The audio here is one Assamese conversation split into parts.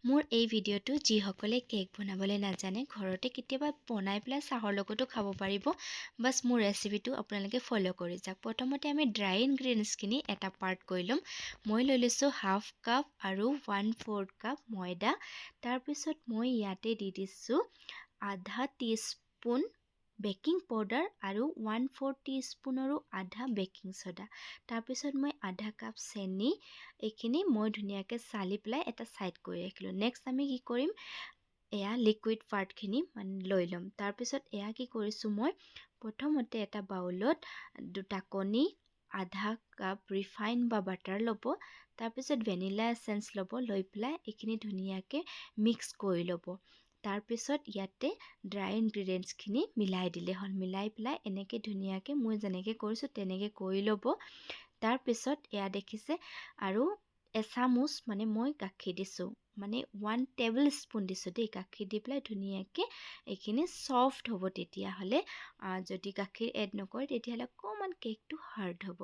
মোৰ এই ভিডিঅ'টো যিসকলে কেক বনাবলৈ নাজানে ঘৰতে কেতিয়াবা বনাই পেলাই চাহৰ লগতো খাব পাৰিব। বাছ মোৰ ৰেচিপিটো আপোনালোকে ফ'ল' কৰি যাওক। প্ৰথমতে আমি ড্ৰাই ইনগ্ৰিডিয়েণ্টছখিনি এটা পাৰ্ট কৰি ল'ম। মই লৈ লৈছোঁ হাফ কাপ আৰু 1/4 কাপ ময়দা। তাৰপিছত মই ইয়াতে দি দিছোঁ আধা টিস্পুন বেকিং পাউডাৰ আৰু 1/4 টিস্পুনৰো আধা বেকিং ছ'ডা। তাৰপিছত মই আধা কাপ চেনি, এইখিনি মই ধুনীয়াকৈ চালি পেলাই এটা ছাইড কৰি ৰাখিলোঁ। নেক্সট আমি কি কৰিম, এয়া লিকুইড পাৰ্টখিনি লৈ ল'ম। তাৰপিছত এয়া কি কৰিছোঁ, মই প্ৰথমতে এটা বাউলত 2টা কণী, আধা কাপ ৰিফাইন বা বাটাৰ ল'ব, তাৰপিছত ভেনিলা এচেঞ্চ ল'ব, লৈ পেলাই এইখিনি ধুনীয়াকৈ মিক্স কৰি ল'ব। তাৰপিছত ইয়াতে ড্ৰাই ইনগ্ৰিডিয়েণ্টছখিনি মিলাই দিলে হ'ল। মিলাই পেলাই এনেকৈ ধুনীয়াকৈ মই যেনেকৈ কৰিছোঁ তেনেকৈ কৰি ল'ব। তাৰপিছত এয়া দেখিছে আৰু এচামুচ মই গাখীৰ দিছোঁ, 1 টেবল স্পুন দিছোঁ দেই। গাখীৰ দি পেলাই ধুনীয়াকৈ এইখিনি ছফ্ট হ'ব। তেতিয়াহ'লে যদি গাখীৰ এড নকৰে তেতিয়াহ'লে অকণমান কেকটো হাৰ্ড হ'ব।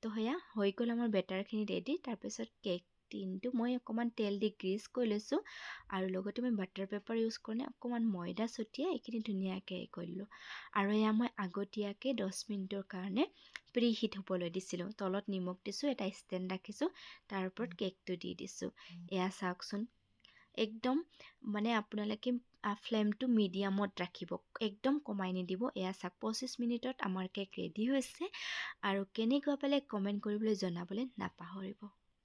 তো সেয়া হৈ গ'ল আমাৰ বেটাৰখিনি ৰেডি। তাৰপিছত কেক টিনটো মই অকণমান তেল দি গ্ৰীজ কৰি লৈছোঁ আৰু লগতে মই বাটাৰ পেপাৰ ইউজ কৰি অকণমান ময়দা ছটিয়াই এইখিনি ধুনীয়াকৈ কৰিলোঁ। আৰু এয়া মই আগতীয়াকৈ 10 মিনিটৰ কাৰণে প্ৰি হিট হ'বলৈ দিছিলোঁ। তলত নিমখ দিছোঁ, এটা ষ্টেণ্ড ৰাখিছোঁ, তাৰ ওপৰত কেকটো দি দিছোঁ। এয়া চাওকচোন, একদম আপোনালোকে ফ্লেমটো মিডিয়ামত ৰাখিব, একদম কমাই নিদিব। এয়া চাওক 25 মিনিটত আমাৰ কেক ৰেডি হৈছে। আৰু কেনেকুৱা পালে কমেণ্ট কৰিবলৈ জনাবলৈ নাপাহৰিব।